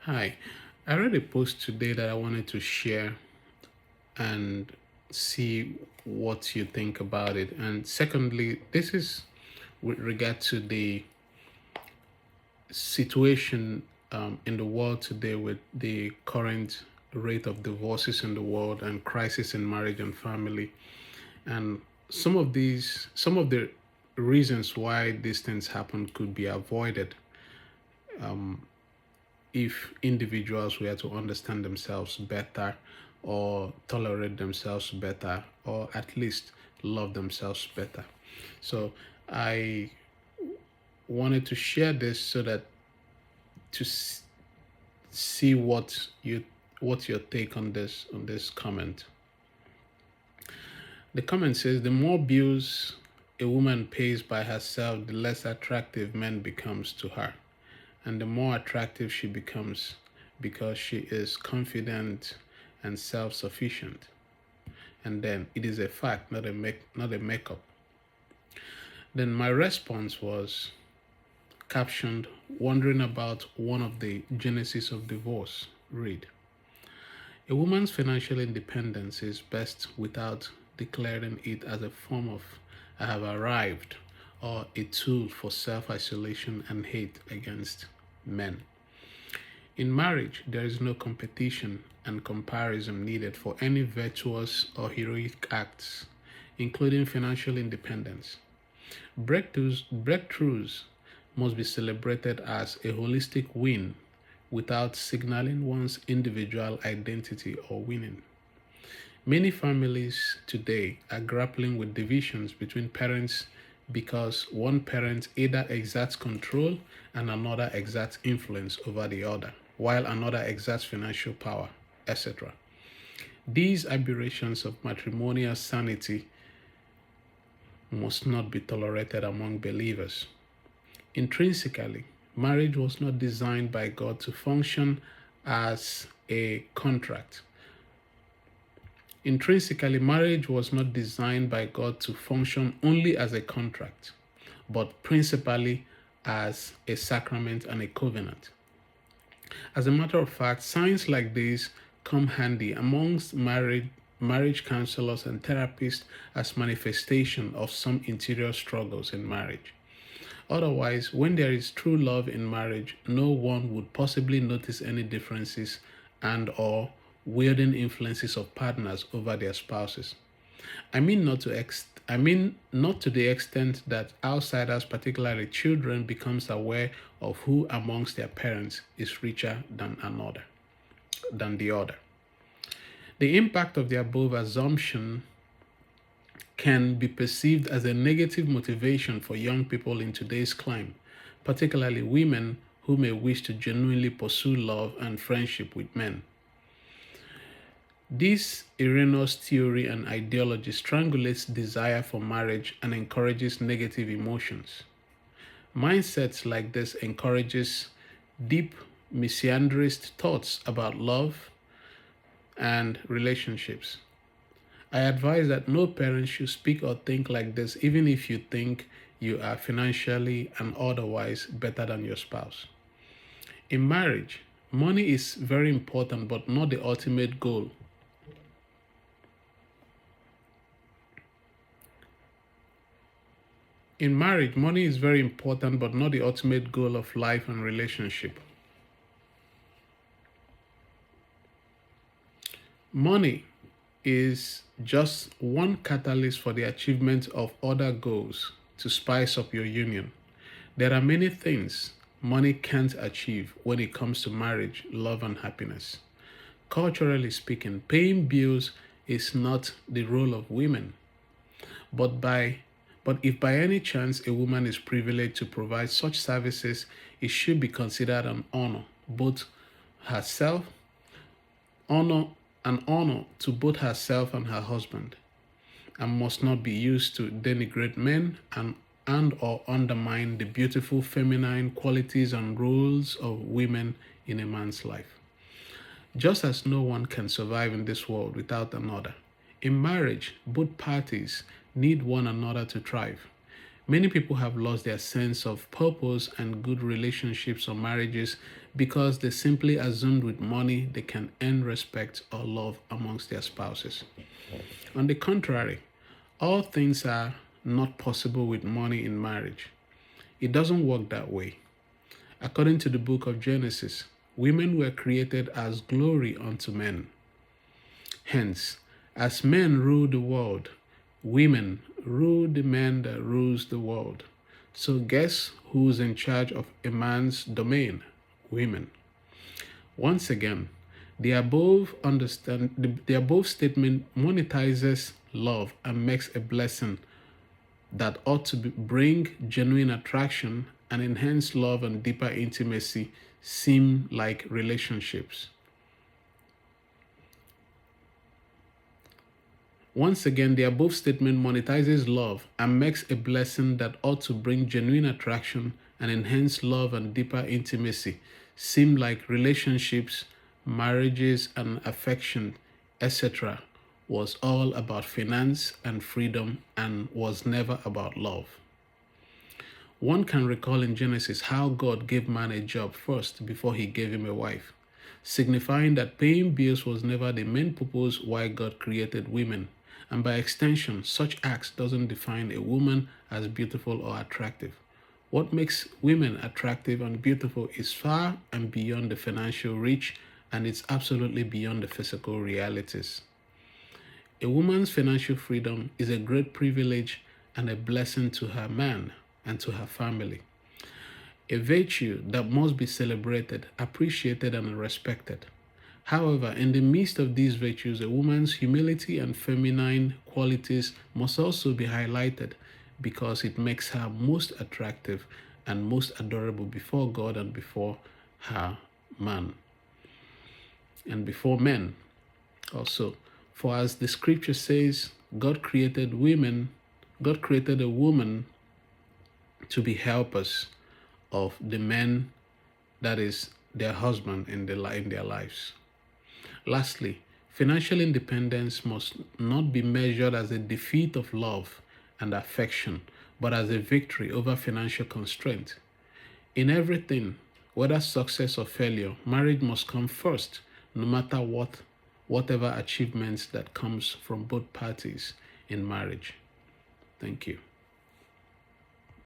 Hi, I read a post today that I wanted to share and see what you think about it. And secondly, this is with regard to the situation in the world today with the current rate of divorces in the world and crisis in marriage and family. And some of the reasons why these things happen could be avoided if individuals were to understand themselves better or tolerate themselves better or at least love themselves better. So I wanted to share this so that to see what your take on this comment. The comment says the more bills a woman pays by herself, the less attractive men becomes to her, and the more attractive she becomes because she is confident and self-sufficient. And then it is a fact, not a makeup. Then my response was captioned, wondering about one of the genesis of divorce. Read: a woman's financial independence is best without declaring it as a form of I have arrived or a tool for self isolation and hate against men. In marriage, there is no competition and comparison needed for any virtuous or heroic acts, including financial independence. Breakthroughs must be celebrated as a holistic win without signaling one's individual identity or winning. Many families today are grappling with divisions between parents because one parent either exerts control and another exerts influence over the other, while another exerts financial power, etc. These aberrations of matrimonial sanity must not be tolerated among believers. Intrinsically, marriage was not designed by God to function as a contract. Intrinsically, marriage was not designed by God to function only as a contract, but principally as a sacrament and a covenant. As a matter of fact, signs like these come handy amongst marriage counselors and therapists as manifestation of some interior struggles in marriage. Otherwise, when there is true love in marriage, no one would possibly notice any differences and or weirding influences of partners over their spouses. I mean not to the extent that outsiders, particularly children, becomes aware of who amongst their parents is richer than the other. The impact of the above assumption can be perceived as a negative motivation for young people in today's climate, particularly women who may wish to genuinely pursue love and friendship with men. This erroneous theory and ideology strangulates desire for marriage and encourages negative emotions. Mindsets like this encourages deep misandrist thoughts about love and relationships. I advise that no parent should speak or think like this, even if you think you are financially and otherwise better than your spouse. In marriage, money is very important but not the ultimate goal. In marriage, money is very important but not the ultimate goal of life and relationship. Money is just one catalyst for the achievement of other goals to spice up your union. There are many things money can't achieve when it comes to marriage, love, and happiness. Culturally speaking, paying bills is not the role of women, but if by any chance a woman is privileged to provide such services, it should be considered an honor, both herself, honor an honor to both herself and her husband, and must not be used to denigrate men and or undermine the beautiful feminine qualities and roles of women in a man's life. Just as no one can survive in this world without another, in marriage, both parties need one another to thrive. Many people have lost their sense of purpose and good relationships or marriages because they simply assumed with money they can earn respect or love amongst their spouses. On the contrary, all things are not possible with money in marriage. It doesn't work that way. According to the book of Genesis, women were created as glory unto men. Hence, as men rule the world, women rule the man that rules the world. So guess who's in charge of a man's domain? Women. Once again, the above statement monetizes love and makes a blessing that ought to bring genuine attraction and enhance love and deeper intimacy seem like relationships. Once again, the above statement monetizes love and makes a blessing that ought to bring genuine attraction and enhance love and deeper intimacy seem like relationships, marriages, and affection, etc., was all about finance and freedom and was never about love. One can recall in Genesis how God gave man a job first before he gave him a wife, signifying that paying bills was never the main purpose why God created women. And by extension, such acts doesn't define a woman as beautiful or attractive. What makes women attractive and beautiful is far and beyond the financial reach, and it's absolutely beyond the physical realities. A woman's financial freedom is a great privilege and a blessing to her man and to her family. A virtue that must be celebrated, appreciated, and respected. However, in the midst of these virtues, a woman's humility and feminine qualities must also be highlighted because it makes her most attractive and most adorable before God and before her man and before men also. For as the scripture says, God created a woman to be helpers of the men, that is their husband in their lives. Lastly, financial independence must not be measured as a defeat of love and affection, but as a victory over financial constraint. In everything, whether success or failure, marriage must come first, no matter whatever achievements that comes from both parties in marriage. Thank you.